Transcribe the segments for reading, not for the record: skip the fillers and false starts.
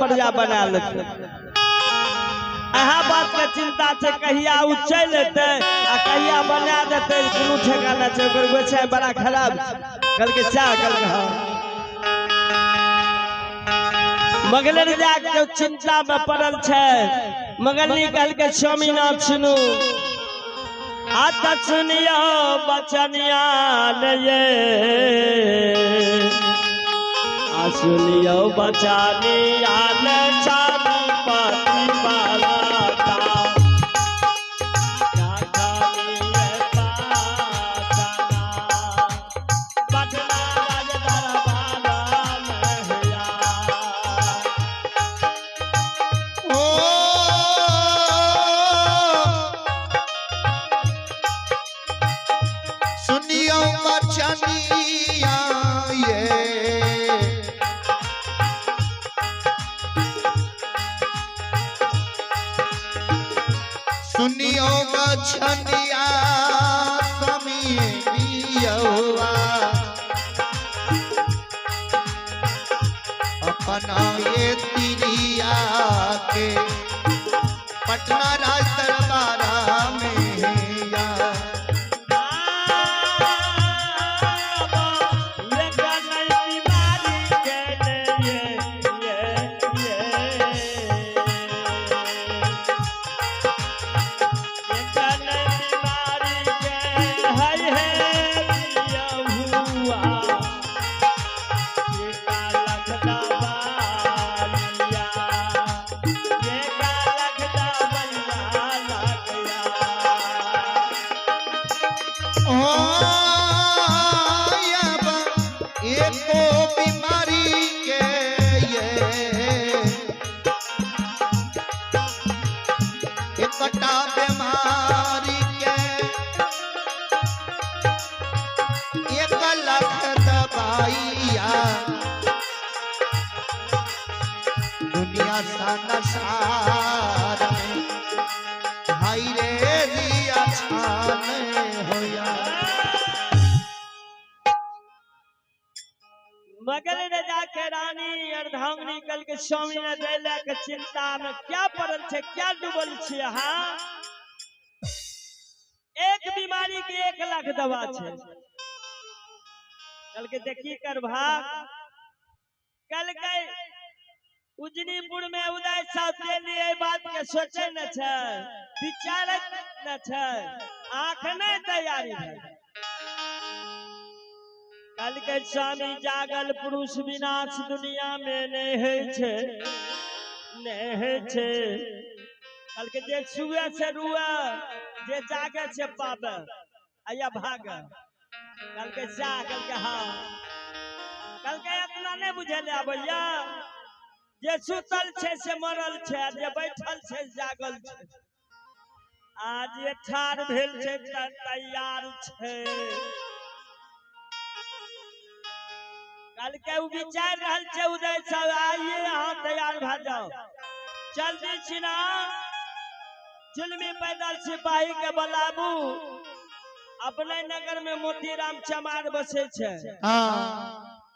प्रजा बना लेते। बात के चिंता है कहिया उ चल एते आ कहिया बना देते कोनो ठिकाना छै। ओकर गोछा बड़ा खराब कल के चाह कल के मगलर जाके चिंता में पड़ल छै। मगलनी कल के स्वामीनाथ सुनू आत सुनियो बचनिया ये आ सुनियो बचनिया ले चानी पति वाला सुनियो बचनिया स्वामी पियौआ अपना ये तिरिया के पटना राज दरबारा में मगर ने जाके रानी अर्धांगिनी कल के स्वामी ने देले के चिंता में क्या पड़ल छे क्या डूबल छे। हाँ एक बीमारी के 1 लाख दवा छे। कल के देखी कर भाग कल के उजनीपुर में उदय साहब लिए बात के सोचे न छे विचारक न छे आंख नहीं तैयारी है। कल के स्वामी जागल पुरुष विनाश दुनिया में नहीं छे। कल के जे सुए से रुआ जे जागे से पावे आया भाग कल के सा कल के हाँ कल के इतना नहीं बुझे ले भैया जे सुतल छे से मरल छे जे बैठल छे जागल छे आज ये ठार भेल छे तैयार छे। कल के विचार रहल छे उदय साहब आइए यहाँ तैयार भ जाओ जल्दी छिना जुल्मी पैदल सिपाही के बलाबू अपने नगर में मोतीराम चमार बसे छे।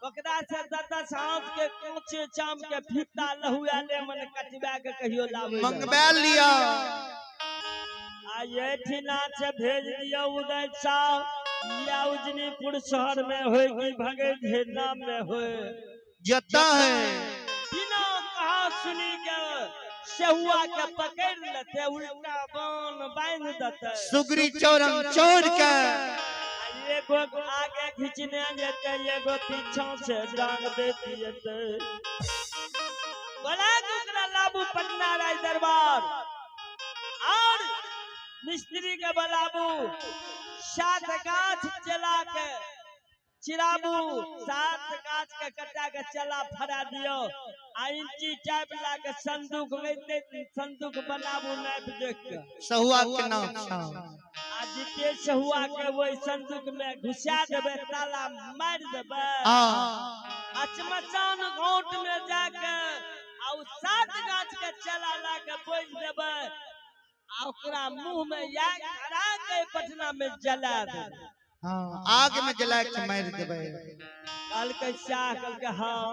ओकरा से 10 हाथ के कोचे चाम के फीता लहुआ ले मन कटवा के कहियो लावे मंगवा लिया आ ये ठिना से भेज दियो उदय साहब या उजनीपुर शहर में होए कि भगे घेरना में होए जता है बिना कहा सुनी के सेहुआ के पकड़ लेते उल्टा बाण बांध देते सुगरी चौरंग चौर के एगो आगे खींचने जेते एगो पीछा से डांग देती जेते बोला दूसरा लाबू पटना राज दरबार और मिस्त्री के बलाबू 7 गाछ चला के चिराबू 7 गाछ के कटा के चला फरा दियो आ इंची टाइप ला के संदूक में दे संदूक बनाबू नाप देख के सहुआ के नाम आज के सहुआ के वही संदूक में घुसा देबे ताला मार देबे अचमचान घोट में जाके आ 7 गाछ के चला ला के बोझ देबे ओकरा मुंह में आग धरा के पटना में जला दे। आग में जला के मार देबे कल के शाह कल के हाँ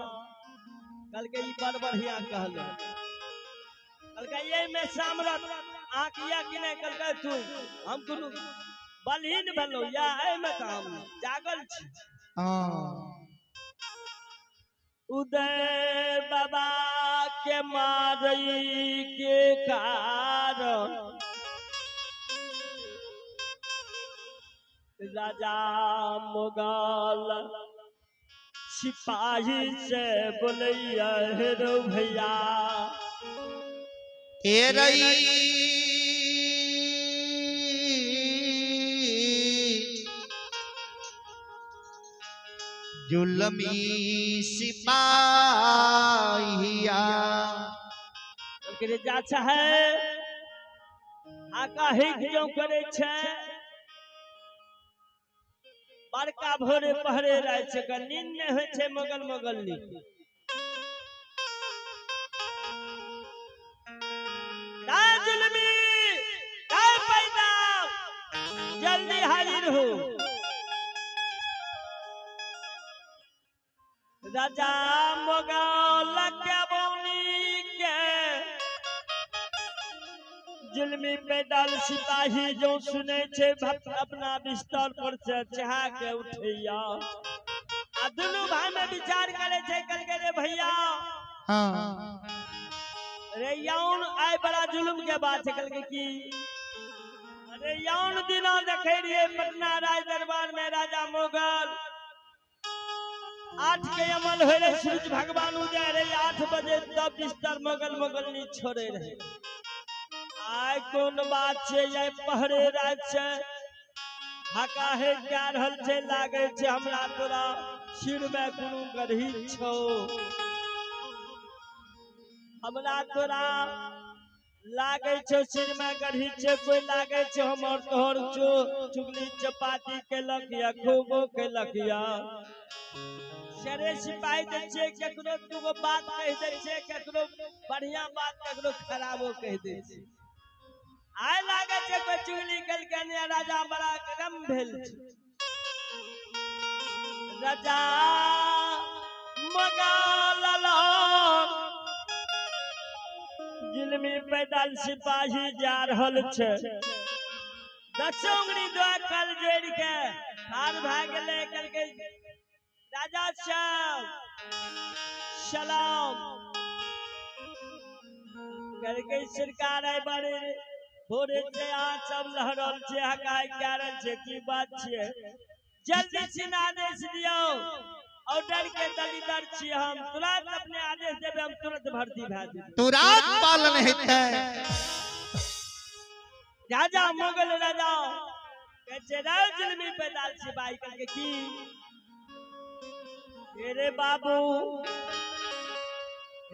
कल के ई बड़ बढ़िया कहले कल के ये में सामरत आंखिया कि नहीं कल के तू हम कुनु बलहीन भेलो या ए में त हम जागल छी उदय बाबा के मारई के कारण राजा मुगल सिपाही से बोलैया हेरो भैया जुलमी सिपाहिया जा है आका ही क्यों करे छे बड़का भोरे पहरे रहे छे क नींद नहीं होय छे मगल मगल नी जुलमी पैदा जल्दी हाजिर हो राजा मुगल के बोनी के जुल्मी पैदल सिपाही जो सुने छे अपना बिस्तर पर से चढ़ा के उठैया आ दुनू भाई में विचार करे छे कल के रे भैया रे यौन आय बड़ा जुल्म के बात है कल के की अरे यौन दिना देखे रहिए पटना राज दरबार में राजा मुगल 8 के अमल हो रहे सूरज भगवान उदय रहे 8 बजे तब बिस्तर मगल मगल नी छोड़े रहे आय कौन बात छे ये पहरे रात छे हका है क्या रहल छे लागे छे हमरा तोरा सिर में कोनो गढ़ी छो हमरा तोरा लागे छे सिर में गढ़ी छे कोई लागे छे हमर तोहर चुगली चपाती के लखिया खूबो के लखिया शरे सिपाही दे छे केकरो दुगो बात कह दे छे केकरो बढ़िया बात केकरो खराबो कह दे छे आय लागे छे कोई चुगली कल के ने राजा बड़ा गरम भेल छे राजा मुगल जुल्मी पैदल सिपाही जा रहल छे दसोंगरी दो कल जोड़ के हार भाग गेले कल के राजा साहब सलाम करके सरकार है बड़े भोरे से आज सब लहरल छे हकाय कारण छे की बात छे जल्दी से आदेश दियो ऑर्डर के दलीदर छी हम तुरंत अपने आदेश देबे हम तुरंत भर्ती भा जेबे तुरंत पालन हेतै राजा मुगल राजा कहते राव जुल्मी पैदल सिपाही करके की अरे बाबू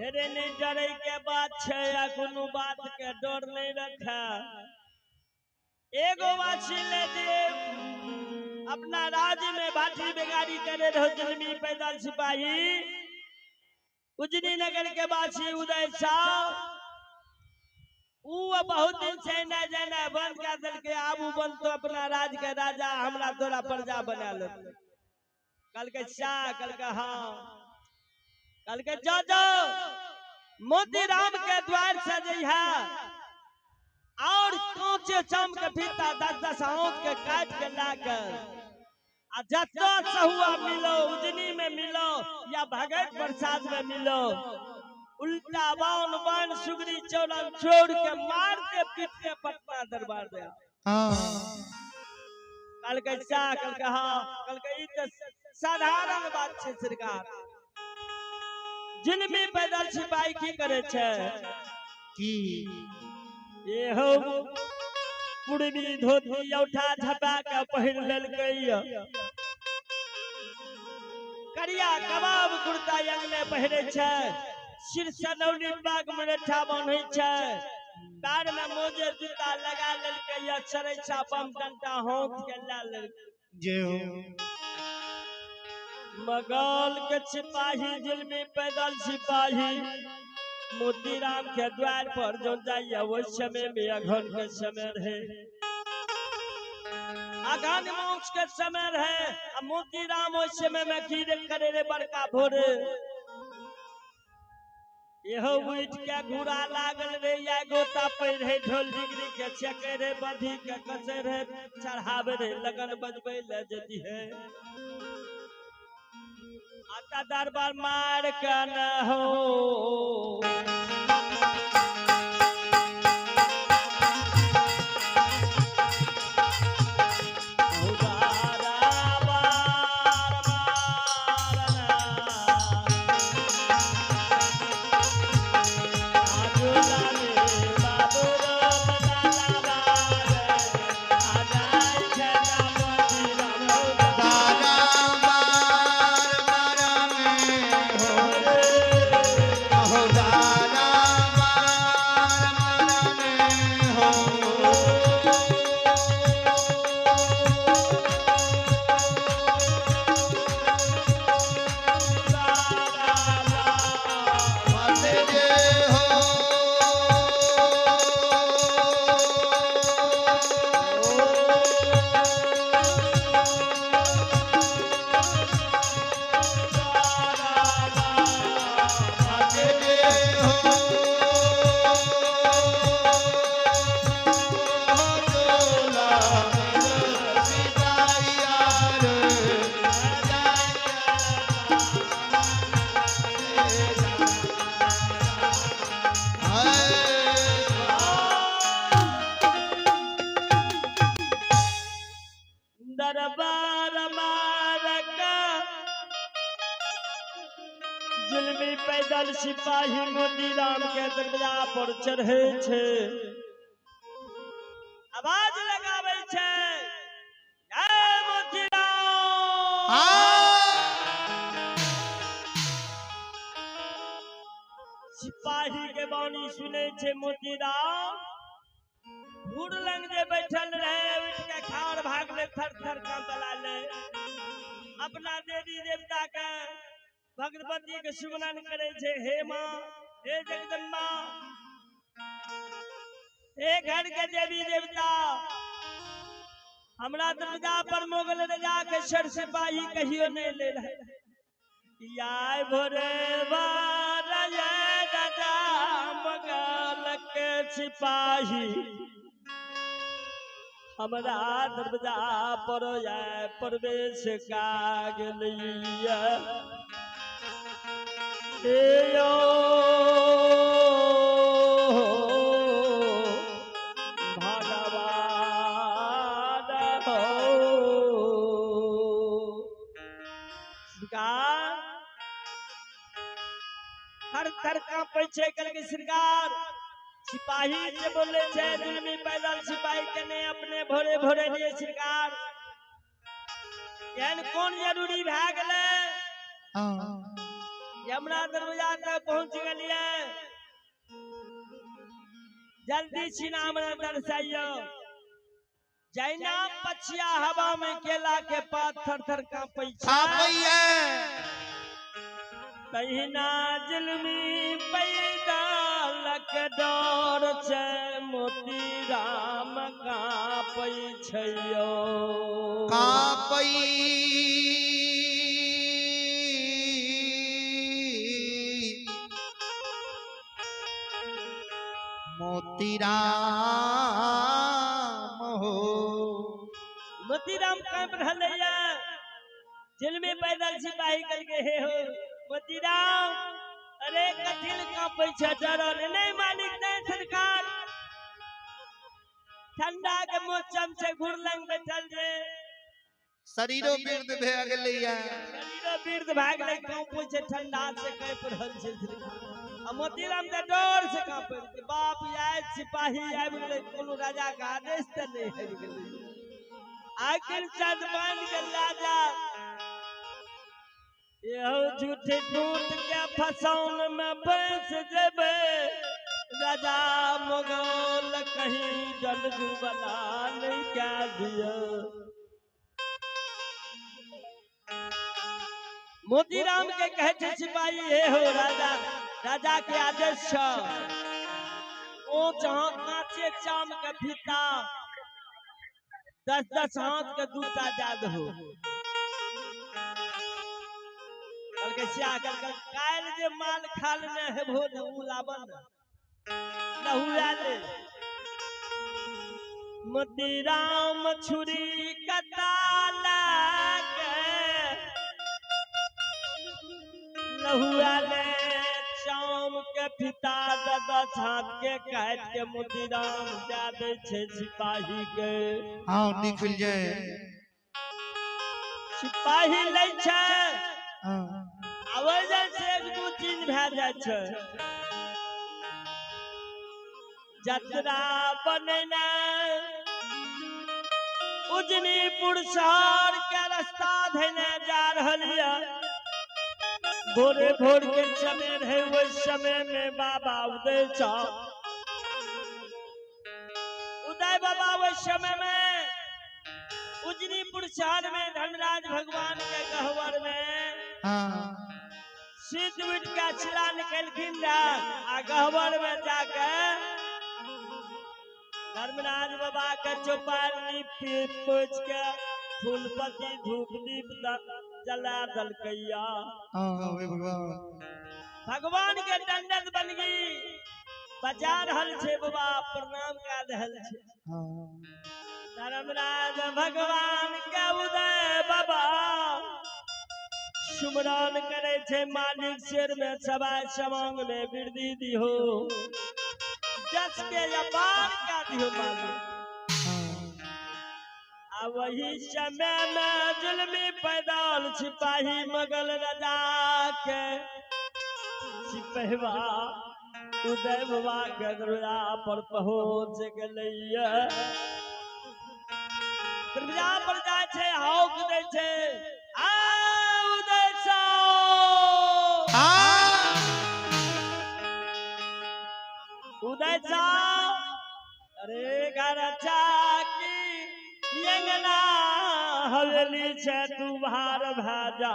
अरे नहीं डरे के बात छे या कोनो बात के डर नहीं रखा एगो वासी ले दे अपना राज्य में भाटी बेगारी करे रहो जुल्मी पैदल सिपाही उजनी नगर के वासी उदय शाह ऊ बहुत दिन से न जाना बंद कर दिल के आबू बन तो अपना राज के राजा हमरा तोरा प्रजा बना ले कल के शाह कल के हाँ कल के जो मोती राम के द्वार से जइहा और कांचे चम के फीता 10-10 आंख के काट के लाकर आ जत्ता सहुआ मिलो उजनी में मिलो या भगत प्रसाद में मिलो उल्टा बावन बान सुगरी चौड़न छोड़ के मार के पीट के पटना दरबार दे कल के शाह कल के हाँ कल के ई तो साधारण बात छे सरकार जुल्मी पैदल सिपाही की करे छे की ये हो पूर्वी धोती औठा झपा के पहिर लेलकै करिया कबाब कुर्ता यंग में पहिरे छे सिर सनौली बाग मरेठा बांधै छे पैर में मोजे जूता लगा लेलकै या चरैछा बम डंटा हाथ के ला लेलकै जे हो मगल के सिपाही जुल्मी पैदल सिपाही मोतीराम के द्वार पर जो जाइए वो समय में अघन के समय रहे अघन मोक्ष के समय रहे मोतीराम उस समय में कीड़े करे रे बड़का भोरे यहो उठ के घूरा लागल रे या गोता पैर है ढोल डिगरी के चके रे बधी के कसे रे चढ़ावे रे लगन बजबै ले जदी है आता दरबार मार के न हो दरबार मारका जुल्मी पैदल सिपाही मोतीराम के दरवाजा पर चढ़े छे आवाज लगावे छे जय मोतीराम सिपाही के बानी सुने छे मोतीराम घूर लंग जे बैठल रहे उठ के खाड़ भागले थर थर कांपला ले अपना देवी देवता के भगवती के सुमरन करे छे हे मां हे जगदम्बा हे घर के देवी देवता हमरा दरवाजा पर मोगल राजा के सर सिपाही कहियो नहीं ले रहे याय भोरे बारया राजा मोगल के सिपाही हमरा दरवाजा पर जाए प्रवेश का गेलिया यो भगवान हर थर कांपै छै करके श्रृंगार सिपाही जे बोले छे जुल्मी पैदल सिपाही कने अपने भोरे भोरे लिए सरकार यान कौन जरूरी भ गेले हमरा दरवाजा तक पहुंच गेलिए जल्दी सीना हमरा दर्शाइयो जैना पछिया हवा में केला के पात थर थर कांपै छै तहिना जुल्मी पैदल के डर छै मोतीराम कांपै छैयो कांपै मोतीराम हो मोतीराम कांप रहले जुल्मी पैदल सिपाही करके हे हो मोतीराम अरे कथिल कांपै छै डरल नहीं मालिक नहीं सरकार ठंडा के मौसम से घुरलंग बैठल जे शरीरो बिर्द भ गेलैया शरीरो बिर्द भ गेलै कांपै छै ठंडा से कांप रहल छै आ मोतीराम त डर से कांपै छै बाप आय सिपाही आबि गेलै कोनो राजा के आदेश त नहीं हरि गेलै आखिर चाँद मान के राजा यहो झूठे टूट के फसौन में फंस जेबे राजा मोगल कहीं जल जुबला नहीं क्या दिया मोतीराम के कहे छे सिपाही हे हो राजा राजा के आदेश छ ओ जहां कांचे चाम के फीता 10-10 हाथ के दूता जाद हो कल के सिया कल काल जे माल खाल ने है भो उलावन लहुआ ले मोती राम छुरी कटाला के लहुआ ले शाम के पिता दादा छाप के काट के मोती राम दे दे छे सिपाही के हाँ निकल जाए सिपाही लै छे हाँ आवे जाय छे एक दू चीज भै जाय छे जतरा बनेना उजनीपुर शहर के रास्ता धने जा रहल है भोरे भोर के समय है उस समय में बाबा उदय चा उदय बाबा उस समय में उजनीपुर शहर में धर्मराज भगवान के गहवर में हाँ सिद्ध उठ के छिला निकलखिन आ गहवर में जाके धर्मराज बाबा के चौपानी पूछ के फूलपति धूप दीप जला दलकैया हाँ वे भगवान भगवान के दंडक बन गई बजा रहल छे बाबा प्रणाम कर रहल छे हाँ धर्मराज भगवान के उदय बाबा सुमरन करे छे मालिक सिर में सवाय समांग में वृद्धि दिहो जस के अपार का दिहो मालिक आ वही समय में जुल्मी पैदल सिपाही मगल राजा के सिपहवा उदय बाबा के दरवाजा पर पहुंच गलैया दरवाजा पर जाय छे हौक दै छे आ उदय सा उदय सा अरे गरचा की यंगना हवेली छे तू भार भाजा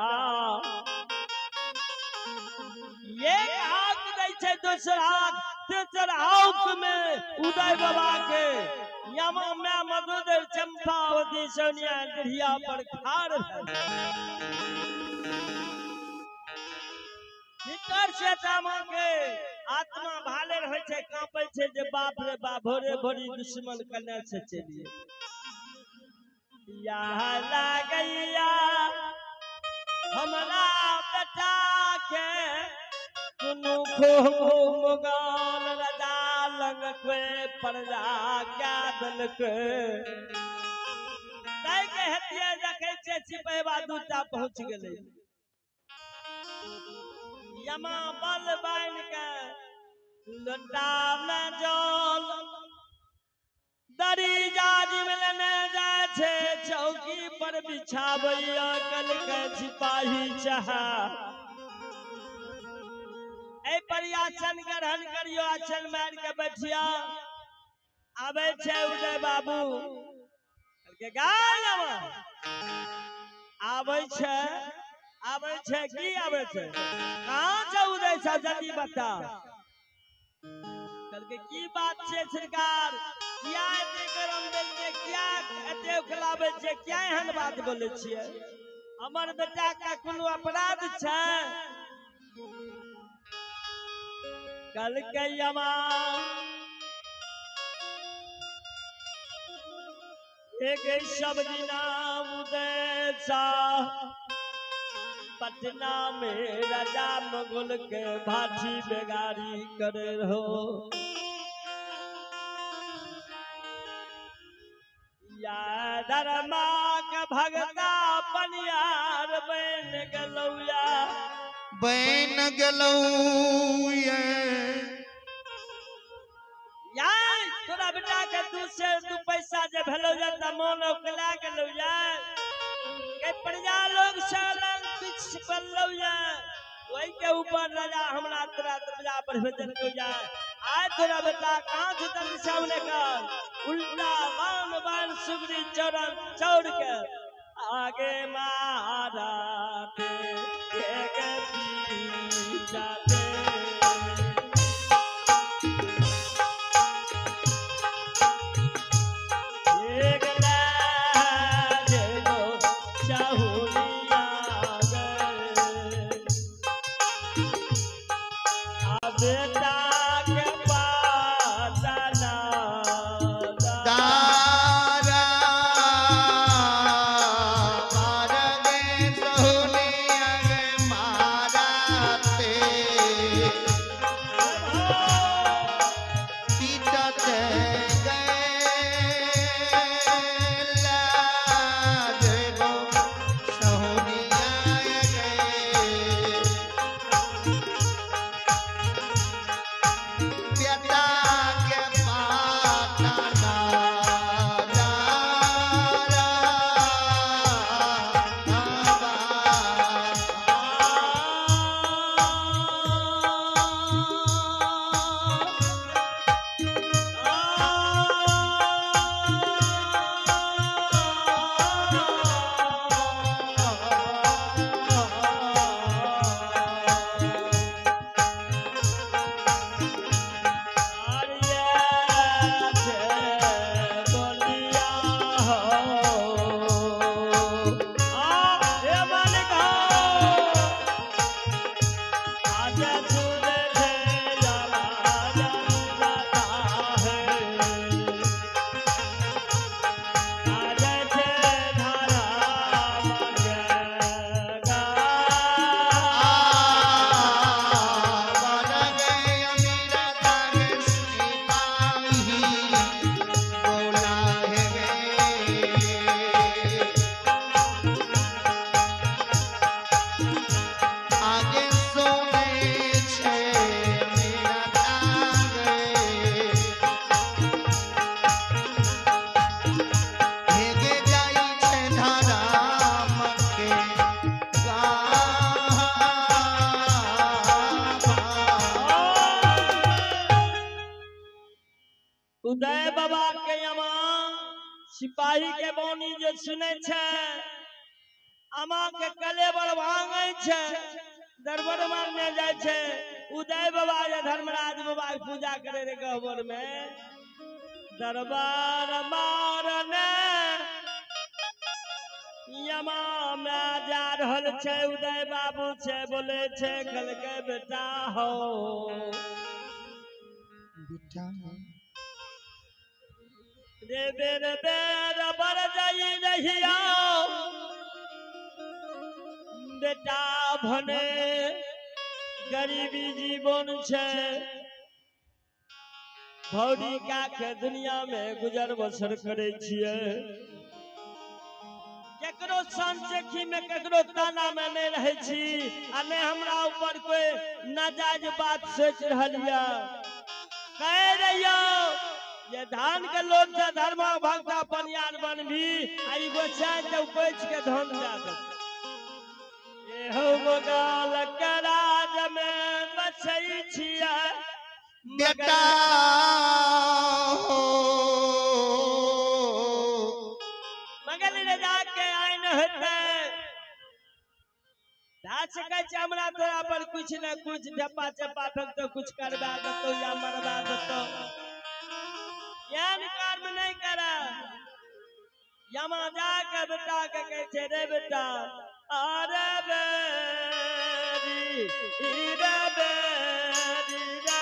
ये हक दै छे दूसरा तेसर हक में उदय बाबा के यमा में मधुदर चंपावती सोनिया गढ़िया पर खाड़ भीतर से तामा के आत्मा भाले रहे छे कांपे छे जे बाप रे बाप भोरे भोरी दुश्मन कने से चलिए या लागैया हमरा बेटा के कुनु खो मुगाल राजा लंग के परजा क्या दल के तै के हथिया रखे छे सिपहवा दूटा पहुंच गेलै यमा बल बाइन के लोटा में जल दरी जाजी में लेने जाय छे चौकी पर बिछावैया कल के सिपाही चाहा ए पर आसन ग्रहण करियो आसन मार के बैठिया आवे छे उदय बाबू के गायवा आवे छे की आवे छे कहां छे उदय सा जल्दी बता कल के की बात छे सरकार क्या एते गरम देल के क्या एते खलाबे छे क्या एहन बात बोले छिए हमर बेटा का कोनो अपराध छे कल के यमा एक शब्द नाम उदय सा पटना में राजा मुगल के भाठी बेगारी करे रहो या धर्मा के भगता पनियार बन गलौया बन गलौया यार तोरा बेटा के तू से तू पैसा जे भेलो जा त मोन ओकला गेलो या के प्रजा लोग सालन पीछ पल्लो या ओई के ऊपर राजा हमरा तोरा दरवाजा पर भेजन को या आज तोरा बेटा कहां छुटल सामने कर उल्टा बाण बाण सुगरी चरण चौड़ के आगे मारा ते एक पीछा उदय बाबा के यमा सिपाही के बानी जे सुने छे अमा के कलेबर भांगे छे दरबार मारने जाए छे उदय बाबा या धर्मराज बाबा के पूजा करे रे गहबर में दरबार मारने यमा में जा रहल छे उदय बाबू छे बोले छे कल के बेटा हो बेटा रे बेर बेर बर जाई रहिया बेटा भने गरीबी जीवन छे भौरी का के दुनिया में गुजर बसर करे छिए केकरो संचेखी में केकरो ताना में नहीं रहे छी आ ने हमरा ऊपर कोई नाजायज बात सोच रहल या कह रहियो ये धान के लोग से धर्म भक्ता पनियार बनभी आई गोछाय तो कोच के धन दे दे ये हो बगाल के राज में बसई छिया बेटा हो मगल रे जाके आइन होते दास के हमरा तोरा पर कुछ न कुछ ढप्पा चप्पा फेंक तो कुछ करवा दतो या मरवा दतो ज्ञान कर्म नहीं करा यमा जाके बेटा के कहे छे रे बेटा अरे बेरी रे बेरी रे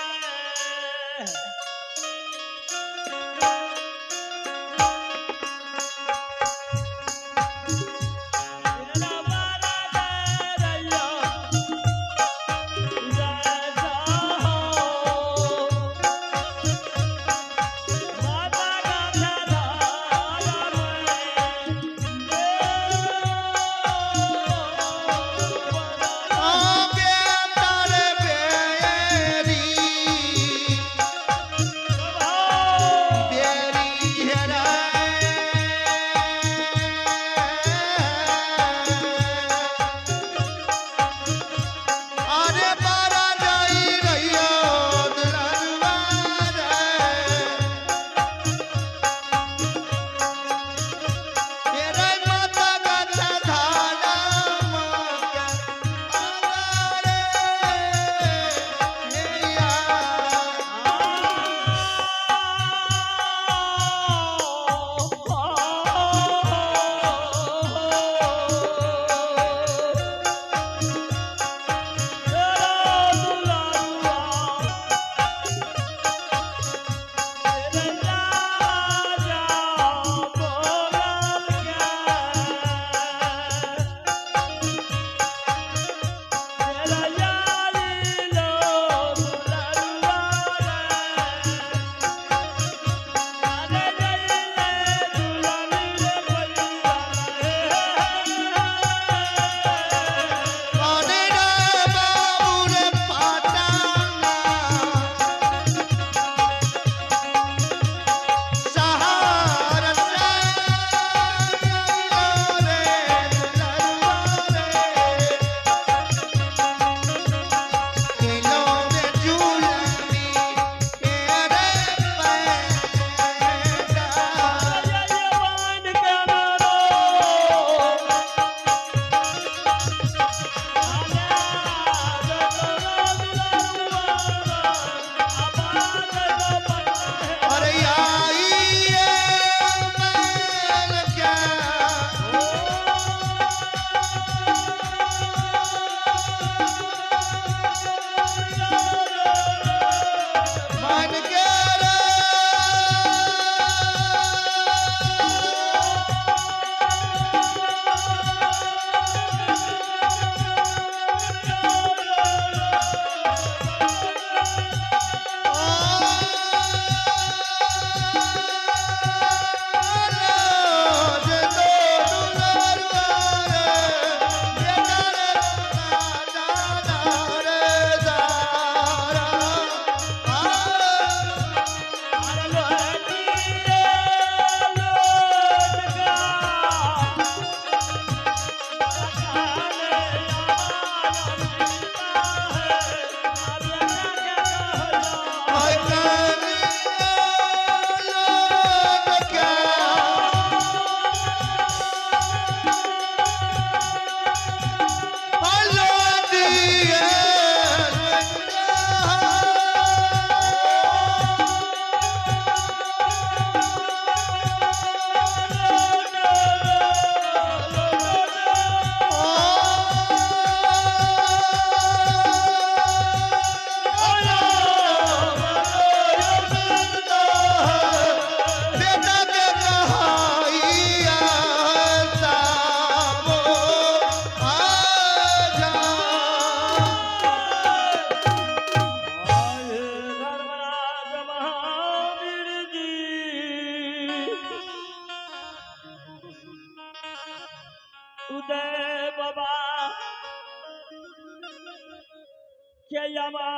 गयमा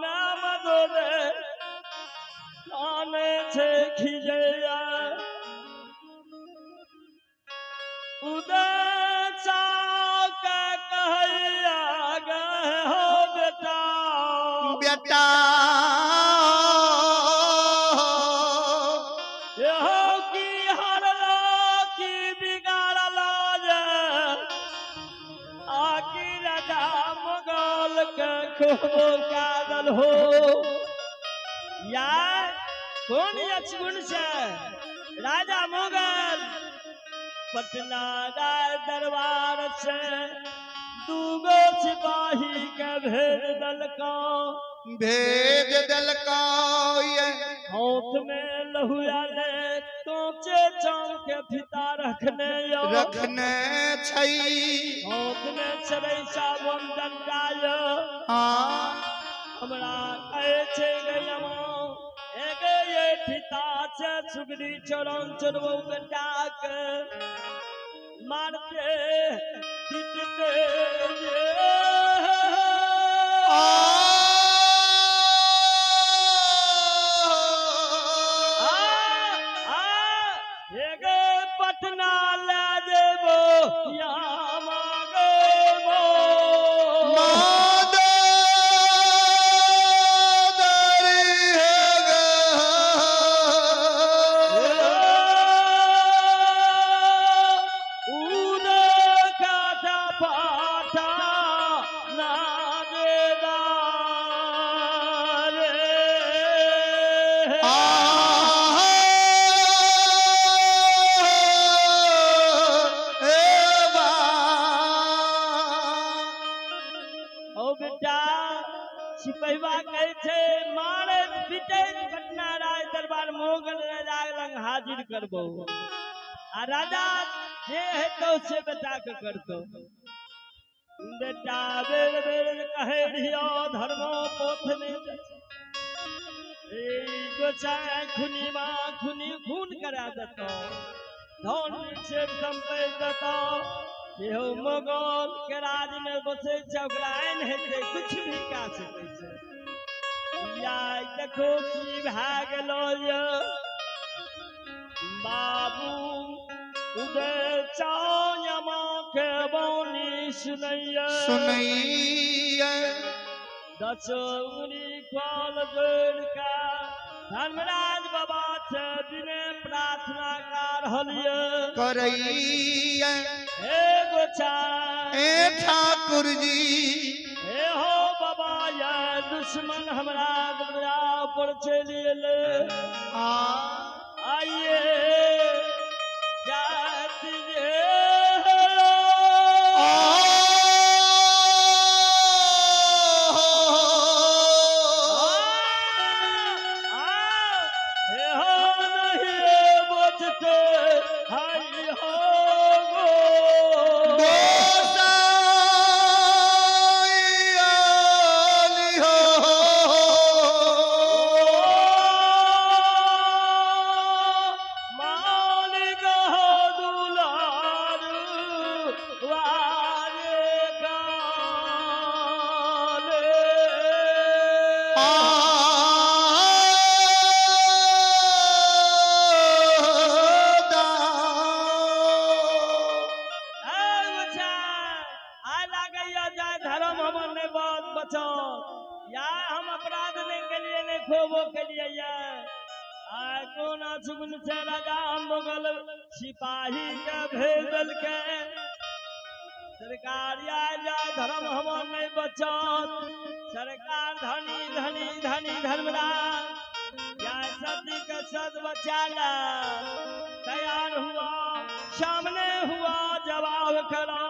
मैं मदोरे आने छे खिजैया उदय चाक कहैया गए हो बेटा बेटा यहो की हरला की बिगाड़ला जे आकी राजा मुगल के खूब कादल हो यार कौन यक्षगुण से राजा मुगल पटना राय दरबार से दूगो सिपाही के भेज दलका भेज दलका हाथ में लहुआ ले तोचे चांद के फिता रखने यो रखने छई हाथ में सरैसा बम डंडा यो हमरा कहे छे गयमा एगे ये फिता से सुगरी चरण चढ़बो बेटा के मारते पीटते एगे पटना ले जेबो यहाँ मांगेबो सिपहिवा कहे छे मारे पीटे पटना राय दरबार मोगल राजा लंग हाजिर करबो आ राजा जे हेतो से बता के करतो बेटा बेर बेर कहे रियो धर्मो पोथ ने ए गोचा खुनी मा खुनी खून करा देतो धन से संपै देतो यो मोगल के राज में बसे चौकराइन हेते कुछ भी का सके छे या देखो की भाग लो यो बाबू उदय चायमा के बोनी सुनैया दस उनी काल जोड़ का धर्मराज बाबा से दिने प्रार्थना कर हलिए करैया हे गोचा ए ठाकुर जी हे हो बाबा या दुश्मन हमरा दुनिया पर चलिए आइए जात जे या हम अपराध नहीं के लिए नहीं खोबो के लिए या कोना सुगुन से राजा मुगल सिपाही के भेजल के सरकार या धर्म हम नहीं बचत सरकार धनी धनी धनी धर्मराज या सदी के सद बचाला तैयार हुआ सामने हुआ जवाब करो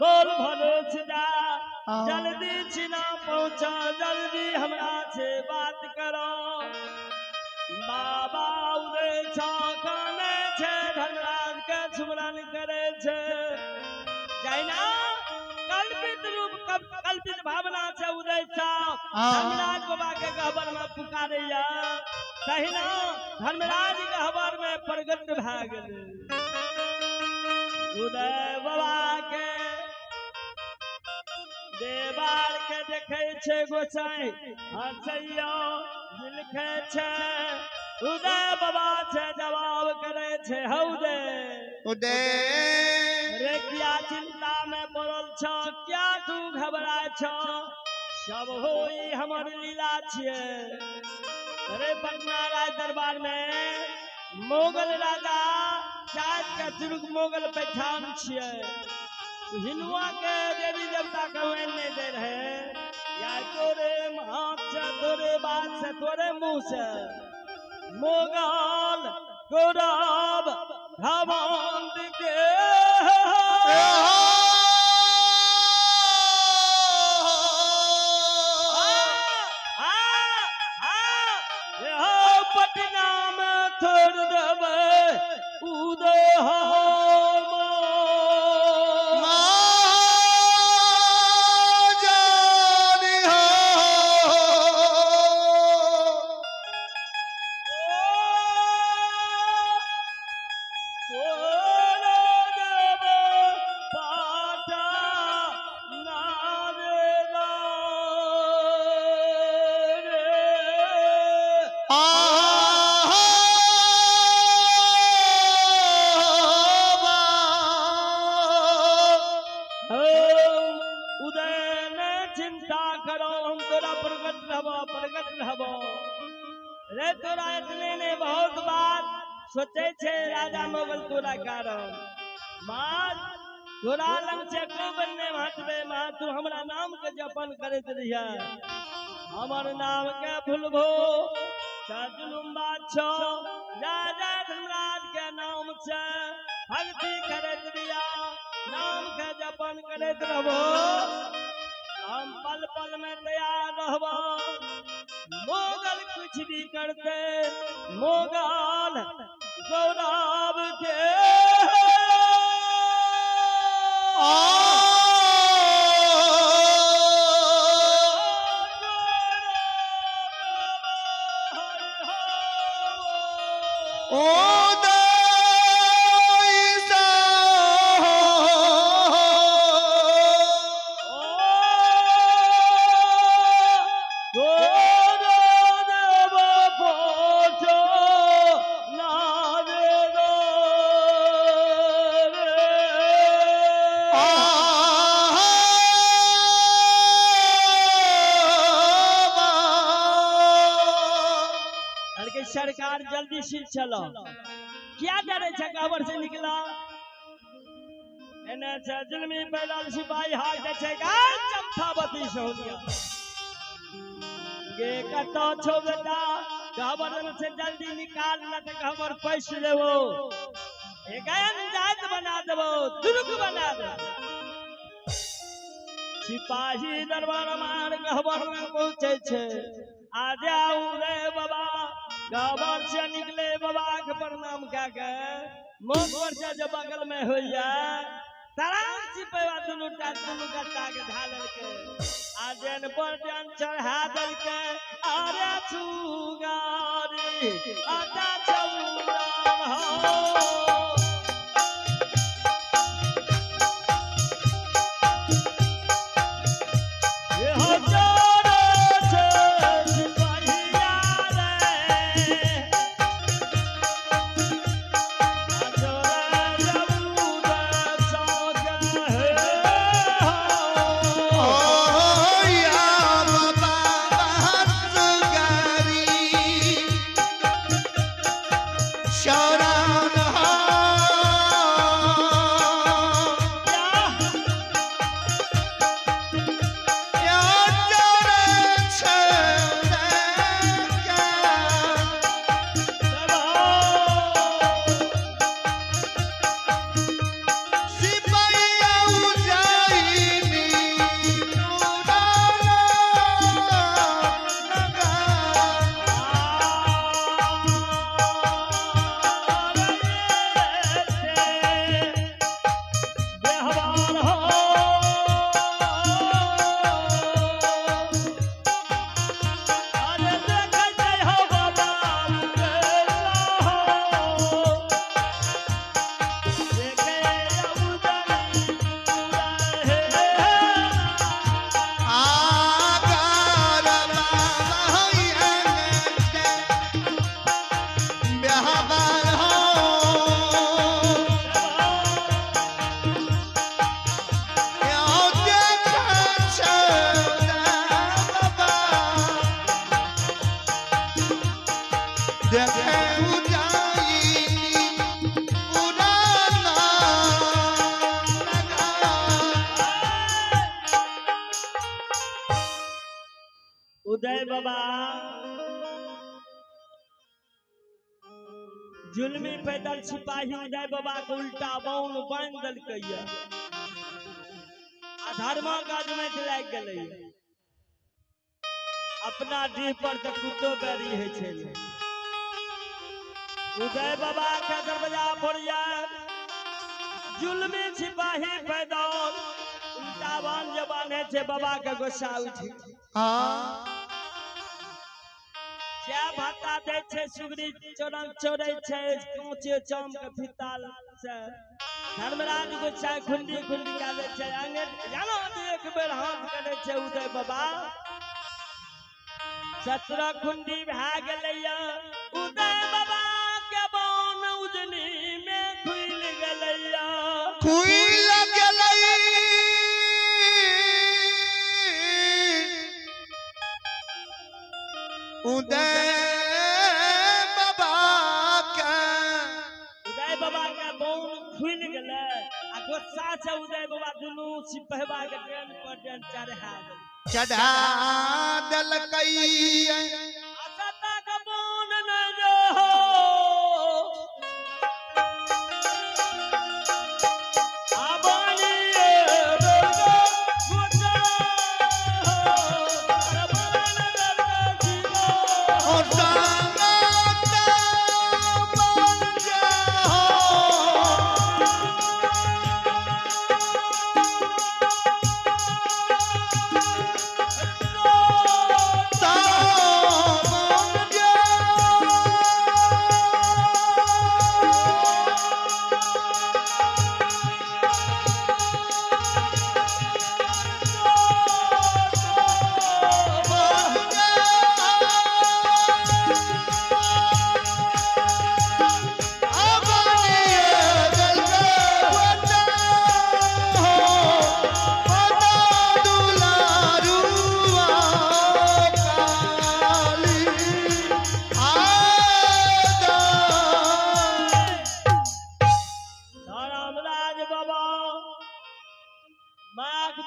बोल भलो सदा जल्दी छिना पहुंचा जल्दी हमरा से बात करो बाबा उदय छाने छे धर्मराज के सुमरन करे छे जाइना कल्पित रूप कल्पित भावना से उदय छा धर्मराज बाबा के गहबर में पुकारैया तहिना धर्मराज के गहबर में प्रगट भ गेलै उदय बाबा के देवाल के देखे छे गोसाई हंसैया लिखे छे उदय बाबा छे जवाब करे छे हौदे उदय रे क्या चिंता में पड़ल छ क्या तू घबराय छ सब होई हमर लीला छिए अरे पटना राज दरबार में मोगल राजा चाँद के तुर्क मोगल पैठान छिए हिनुआ के देवी देवता कहे नहीं दे रहे या तोरे हाथ से तोरे बात से तोरे मुंह से मोगल गौरव घमंड के पटना में छोड़ देवे उदय रे तोरा इतने ने बहुत बात सोचे छे राजा मोगल तोरा कारण मां तोरा लंग से को बनने हटबे मां तू हमरा नाम के जपन करत रहिया हमर नाम के भूलबो ता जुलुम बादशो राजा धर्मराज के नाम से भक्ति करत रहिया नाम के जपन करत रहबो हम पल पल में तैयार रहबो मोगल कुछ भी करते मोगल गौरव के सरकार जल्दी से चलो क्या डरे छे खबर से निकला एने से जुल्मी पैदल सिपाही हाथ दे छे का चंपावती सोनिया गे कतो छो बेटा खबर से जल्दी निकाल न त खबर पैस लेबो एगन जात बना देबो दुर्ग बना दे सिपाही दरबार मार खबर में पहुंचे छे आ जाऊ रे बाबा खबर से निकले बाबा के प्रणाम के मुख पर से जो बगल में हो जाए तराम सिपेवा दुनु कट्टा के ढालल के आजन पर जन चढ़ा दल के अरे छुगारी आटा छुगार हो शरण देखे उजाई पुराना उदय बाबा जुल्मी पैदल सिपाही उदय बाबा को उल्टा बाउन बांध देलकै अधर्मा काज में लाग गेलै अपना देह पर तो कुत्तो बैरी है छे उदय बाबा के दरवाजा पर जुल्मी सिपाही पैदल उल्टा बांध जबान है छे बाबा के गुस्सा उठी क्या भाता दे छे सुगरी चोरन चोरै छे कांचे चाम के फिताल से धर्मराज गुस्सा खुंडी खुंडी काले छे अंगे जानो एक बेर हाथ करे छे उदय बाबा 17 खुंडी भा गेलैया उदय बाबा के बाण उजनी में खुल गेलैया खुल गेलै उदय बाबा के बाण खुल गेलै आ गुस्सा से उदय बाबा दुनू सिपहवा के ट्रेन पर ट्रेन चढ़ा देलकै असता के बाण न जो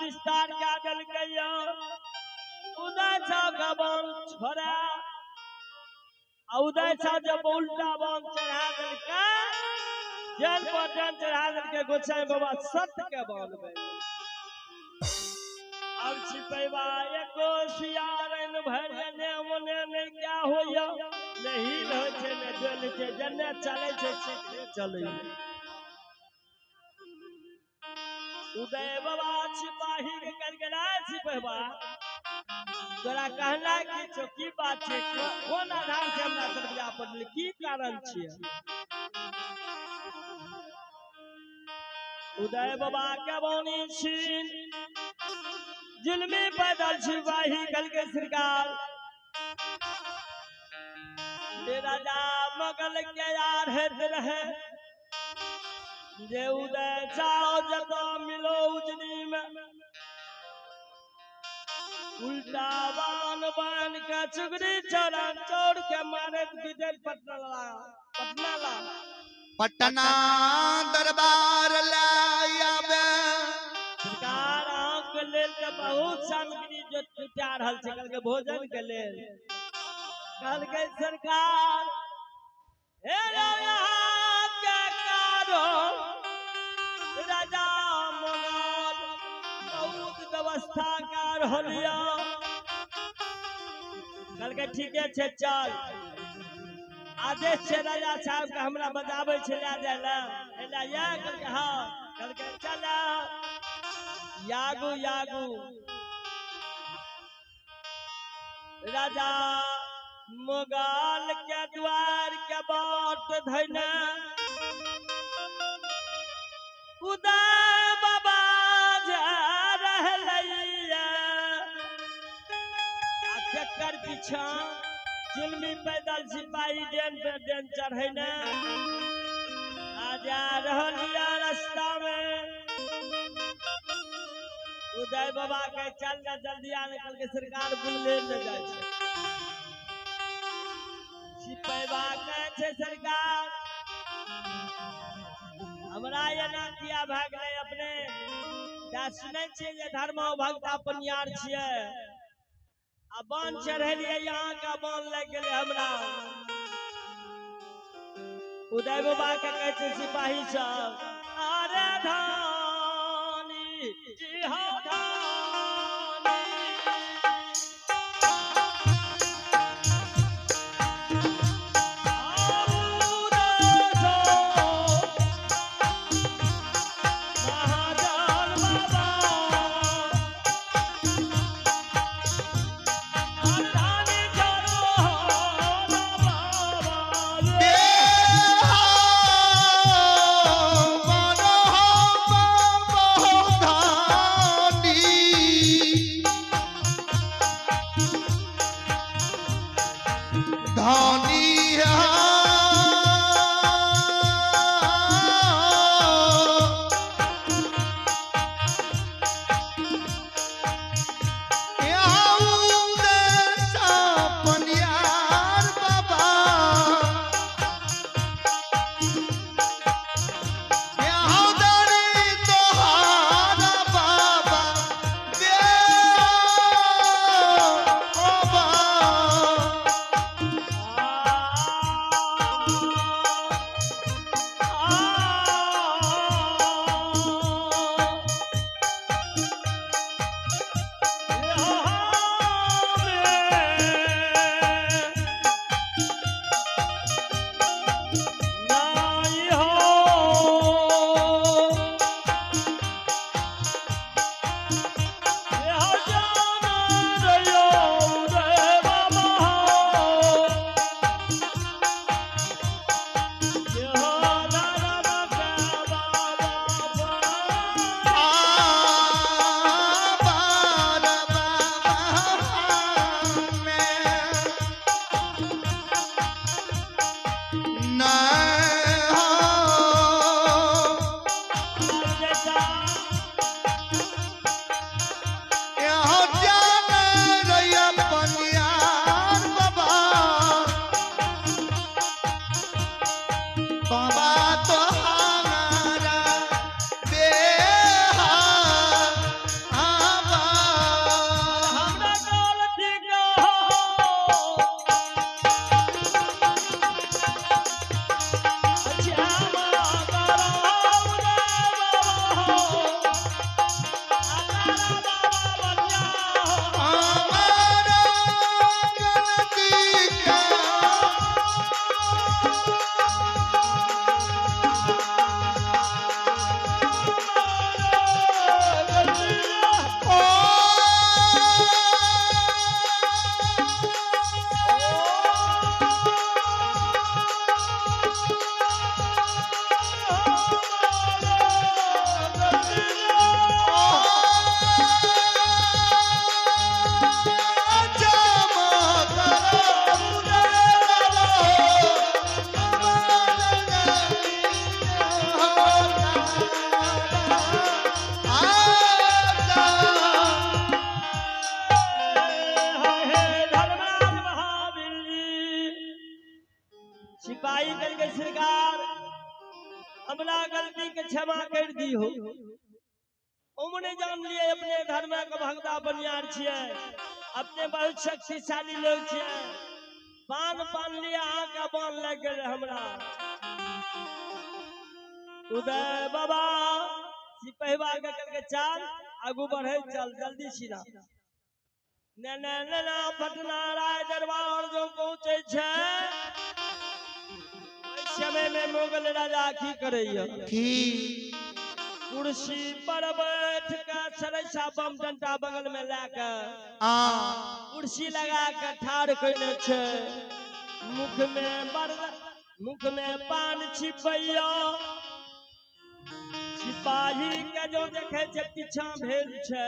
विस्तार क्या दल गया उदय साहब का बाण छोड़ा उदय साहब जब उल्टा बाण चढ़ा दल का जल पर जल चढ़ा दल के गोसाई बाबा सत्य के बाण में अब सिपहवा एको सियारन भरने मने नहीं क्या होया नहीं हो छे ने डोल छे जन्ने चले छे चले उदय बाबा सिपाही के कर गेला सिपहवा तोरा कहला कि चौकी बात छे कोन आधार से हमरा दरवाजा पर की कारण छे उदय बाबा के बानी छीन जुल्मी पैदल सिपाही कल के सरकार राजा मगल के यार है रहे जे उदय चाओ जतो मिलो उजनी में उल्टा बाण बाण के चुगरी चौरा चौड़ के मारे विजय पटना दरबार लायाबे सरकार आंख लेल के बहुत सामग्री जो जुटा रहल छै कल के भोजन के लेल कल के सरकार हे राजा के कारो राजा मोगल बहुत व्यवस्था कर होलिया कल के ठीके छै चल आदेश छै राजा साहब के हमरा बजाबै छै ले जाय ला एला या कल के हां कल के चला यागू यागू राजा मोगल के द्वार के बाट धैना उदय बाबा जा रहलैया आ चक्कर पीछा जुल्मी पैदल सिपाही डेन पे डेन चढ़ैना आ जा रहलिया रास्ता में उदय बाबा के चल ना जल्दी आने कल के सरकार बुलले न जाय छै सिपहवा छे सरकार हमरा एना किया भाग गए अपने सुनै छियै जे धर्म भक्त अपनियार छियै आ बांध चढ़ेलियै यहाँ का बांध लग गेलै हमरा उदय बाबा के कहै छै सिपाही सब अरे धानी इहा धानी सिपाही कल के सरकार हमरा गलती के क्षमा कर दी हो उमने जान लिए अपने धर्म के भक्ता बनियार छिए अपने बहुत शक्तिशाली लोग छिए पान लिए आके बांध लग गेल हमरा उदय बाबा सिपहवा के कल के चाल आगू बढ़े चल जल्दी सीधा न पटना राय दरबार जो पहुंचे छे समय में मुगल राजा की करैया कुर्सी पर बैठ के सरैसा बम डंडा बगल में लाके कुर्सी लगा के ठाड़ कइने छे मुख में पान छिपैया सिपाही के जो देखे छे पीछा भेल छे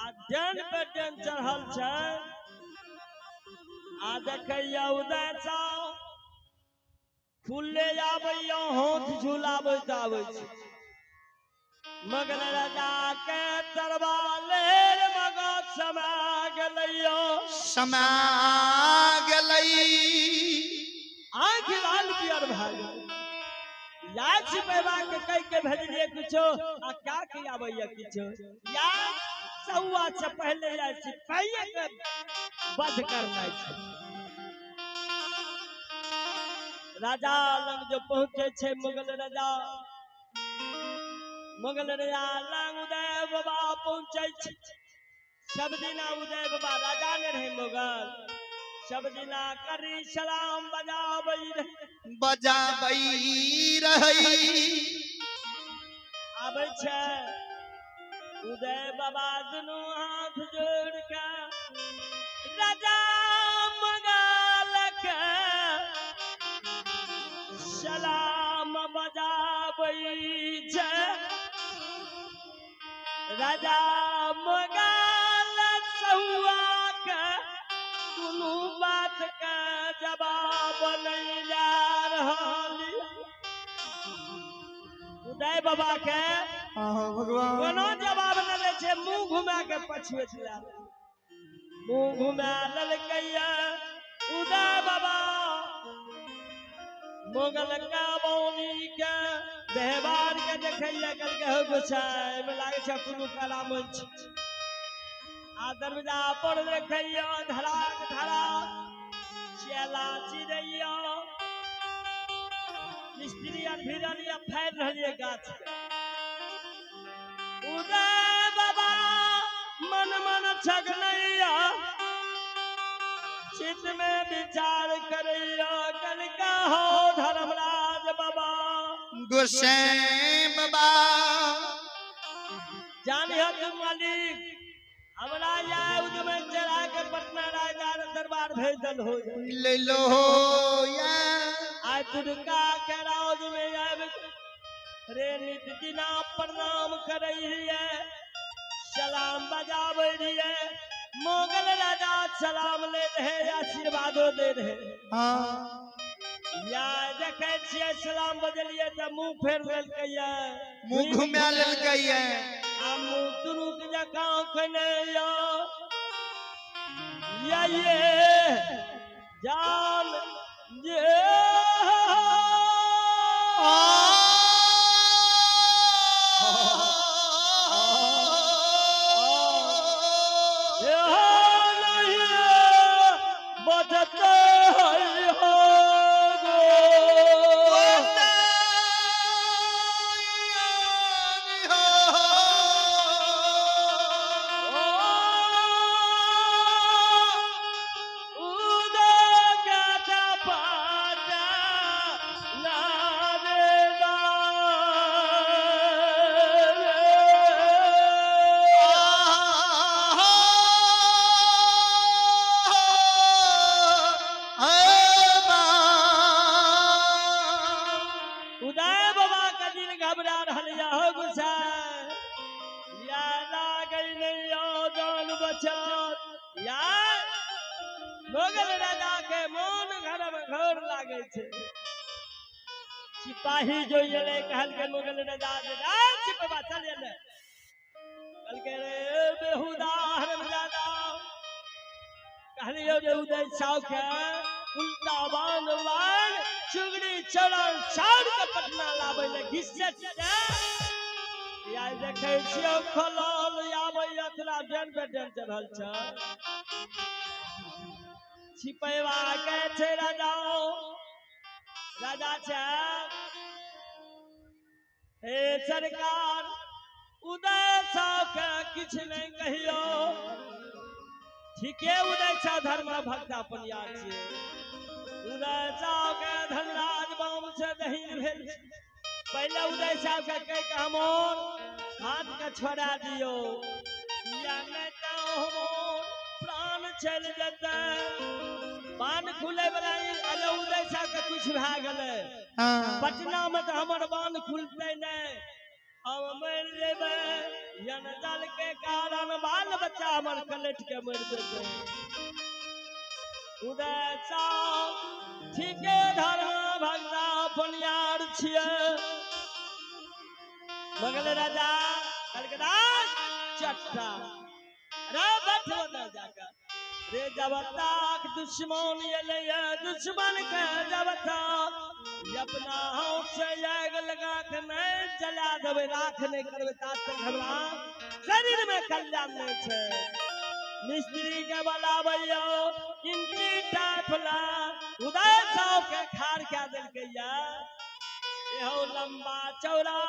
आ डन पे डन चढ़ल छे आ देखैया उदय साव फूले आबैया हाथ झुलाबैत आबै छै मगल राजा के दरबार मगध समा गेलै आँखि या छिपेवा के कह के भेजलिए कुछो आ क्या किया भैया किछो या सौआ से पहले या सिपाही के वध करना छै राजा लंग जो पहुंचे छे मुगल राजा लंग उदय बाबा पहुंचे छे सब दिना उदय बाबा राजा ने रहे मुगल सब दिना करी सलाम बजाबई रही आबै छे उदय बाबा दुनू हाथ जोड़ के राजा मंगल के सलाम बजाबै छे राजा मंगल सहुआ के दुनू बात का जवाब नहीं जा रहली उदय बाबा के भगवान कोनो जवाब न दे छे मुंह घुमा के पछुए छला मुंह घुमा ललकैया उदय बाबा मोगल का बौनी के व्यवहार के देखैया कल के हो गोसाई में लागे छे कोनो करामन छै आ दरवाजा पर देखैया धड़ाक धड़ाक चेला चिड़ैया मिस्त्री आर भिड़लिया फाड़ रहलिए गाछ के उदय बाबा मन मन छगनैया चित्त में विचार करैया कल का हो धर्मराज बाबा गोसाई बाबा जानिया तुम मालिक हमरा या उदय चढ़ा के पटना राजा दरबार भेज दल हो ले लो या आज दुर्गा के राज में आवे रे नित दिना प्रणाम करे रहिए सलाम बजावे रहिए मोगल राजा सलाम ले रहे आशीर्वादो दे रहे हाँ या देखे छिए सलाम बजलिए त मुंह फेर लेलकै या मुंह घुमा लेलकै या आ मुंह तुरुक जकां खने या ये जान ये मोगल राजा के मन घर में घर लागे छे सिपाही जो ये कहल के मोगल राजा सिपा चल ले कल के रे बेहुदा हरमजादा कहलियो रे उदय साव के उल्टा बांध चुगड़ी चढ़ल छाड़ के पटना लावे ले घिस्से या देखे छियो खलल आवे अतरा डेन पे डेन चढ़ल छ छिपैवा के छे राजा छे हे सरकार उदय साव के किछ नहीं कहियो ठीके उदय साव धर्म भक्त अपन यार छे उदय साव के धनराज बाम से दहीन भेल पहले उदय साव के कह के हमर हाथ के छोड़ा दियो या नहीं तो हमर प्राण चल जते बांध खुले वाला अरे उदय साहब के कुछ भा गेले पटना में तो हमर बांध खुलते नहीं हम मर जेबे यन जल के कारण बाल बच्चा हमर कलट के मर जेते उदय साहब ठीके धर्म भक्ता अपन यार छिए मगल राजा कलकत्ता चट्टा रे बैठो न जाकर से जब तक दुश्मन ये दुश्मन के जब तक अपना हाथ से आग लगा के नहीं जला देवे राख नहीं करवे तात तक हमरा शरीर में कल्याण नहीं छे मिस्त्री के बुलावैयो इंची टाफला उदय साव के खार क्या दिल के यहो लंबा चौड़ा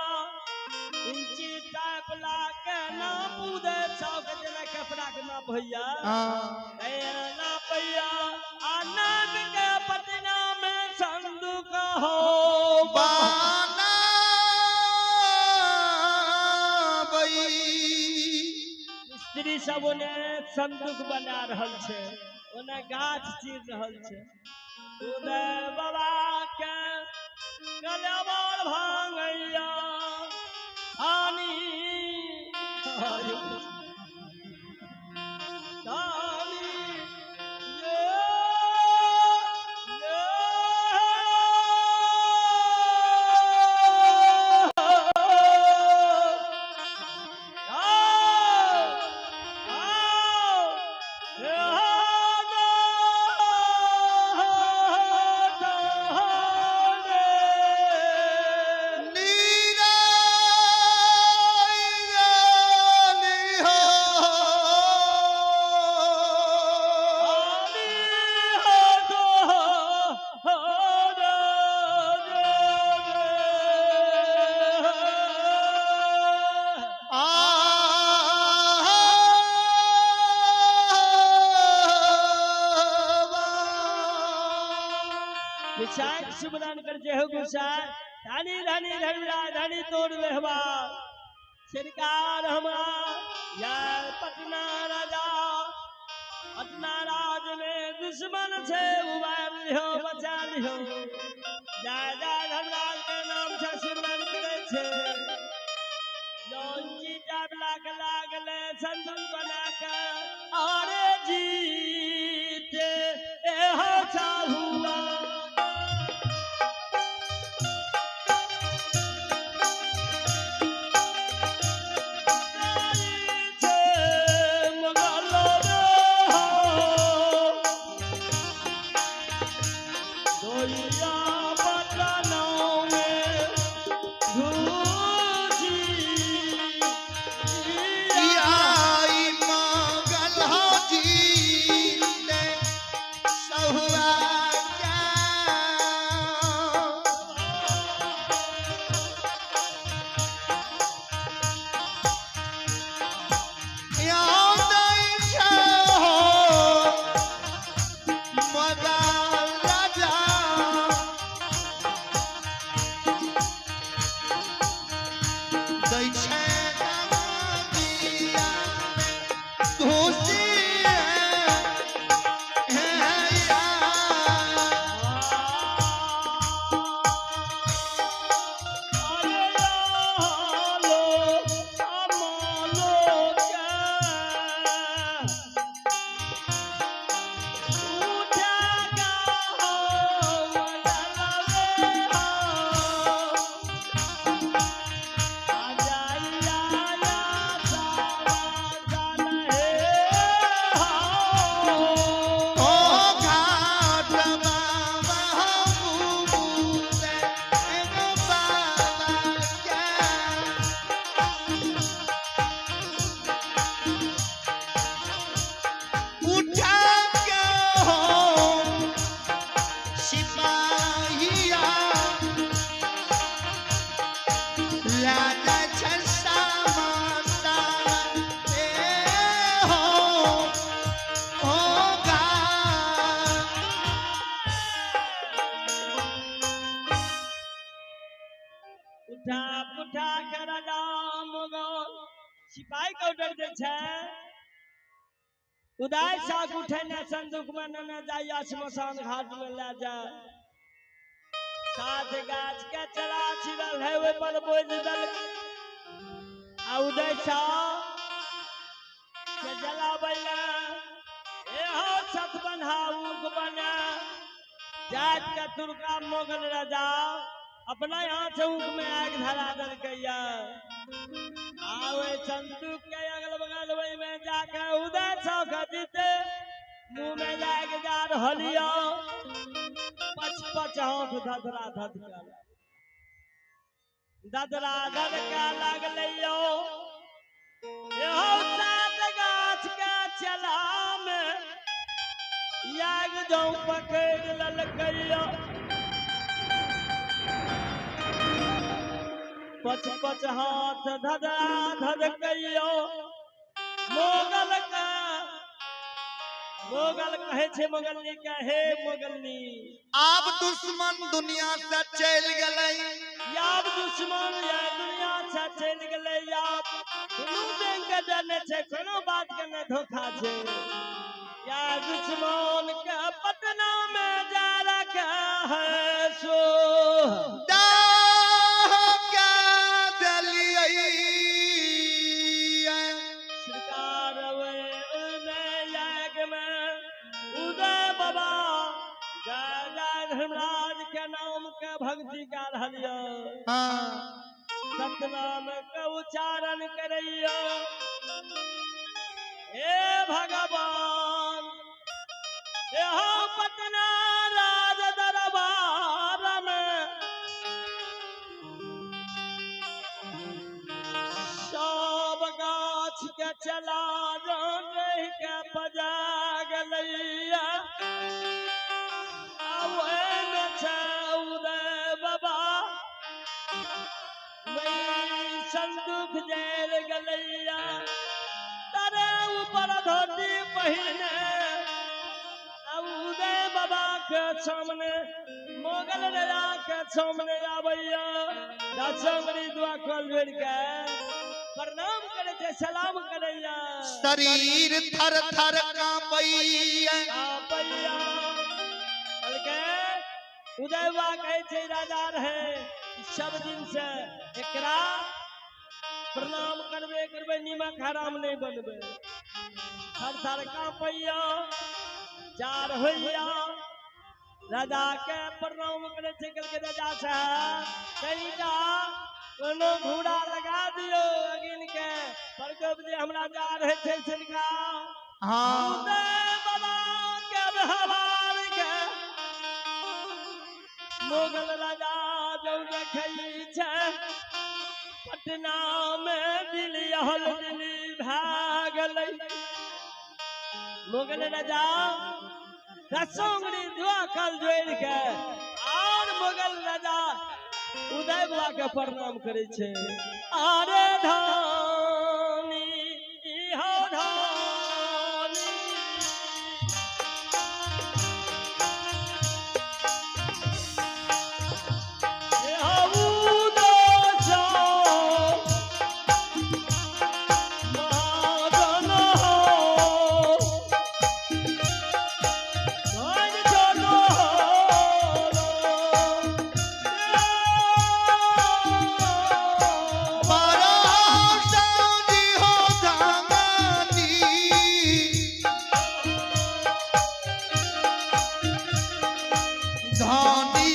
इंची टाफला के नाम उदय साव के जना कपड़ा के नाम भैया ना भैया आनंद के पटना में संदूक हो बाना बई स्त्री सब ने संदूक बना रहल छे ओने गाछ चीर रहल छे उदय बाबा के कलवर भांगैया आनी तानी विशाख सुमरन कर जे हो गुसाय धनी धनी धनुरा धनी तोड़ लेहबा सरकार हमरा या पटना राज में दुश्मन छे उबार लिहो बचा लिहो दादा धनराज के नाम से सुमरन करे छे लोंजी टाप लागले संदूक बना के अरे जीते एहो चाहुआ उठा कर राम सिपाही को डर दे छे उदय साग उठे ने संदूक में न जाइया शमशान घाट में ले जा साथ गाछ के चला छिड़ल है ओय पर बोझ दल आ उदय साग के जलावैला एहो छत बन्हाऊ को बना जात का तुर्का मोगल राजा अपना यहाँ से ऊँट में आग धरा दल कैया आवे संदूक के अगल बगल वही में जाकर उदय साग जीते मुंह में जाके जा रहलियो पच पच हाथ धधरा धधकल ददरा धधका लगलियो एहो सात गाछ के चला में याग जाऊं पकड़ ललकैयो पच पच हाथ धधरा धधकैयो मोगल कहे छे मोगलनी कहे मोगलनी आब दुश्मन दुनिया से चल गए याब दुश्मन ये दुनिया से चल गए याब कोनो बैंक के जाने छे कोनो बात के न धोखा छे या दुश्मन के पटना में जा रखा है सो सरकार में याग में उदय बाबा जय धर्मराज के नाम के भक्ति का रहलियो सतनाम के उच्चारण करियो हे भगवान यहो पटना राज दरबार में सब गाछ के चला जान रह के बजा गलैया उदय बाबा वही संदूक जैल गलैया तारे ऊपर धोती पहिने उदय बाबा के सामने मोगल राजा के सामने आवैया दसंगरी दुआ खोल जोड़ के प्रणाम करे छे सलाम करैया शरीर थर थर कांपैया के उदय बाबा कहे छे राजा रहे सब दिन से एकरा प्रणाम करबे निमक हराम नहीं बनबे हर थर कांपैया चार होइया राजा के प्रणाम करे छे के राजा साहब कनिटा कोनो घोड़ा लगा दियो अगिन के प्रकोप जे हमरा जा रहे छे सिनका उदय बाबा के व्यवहार के मोगल राजा जो देखई छे पटना में दिल्ली हल दिल्ली भागलै मोगल राजा दसोंगरी दुआ कल जोड़ के और मोगल राजा उदय बाबा के प्रणाम करे छे अरे धानी हो धानी धानी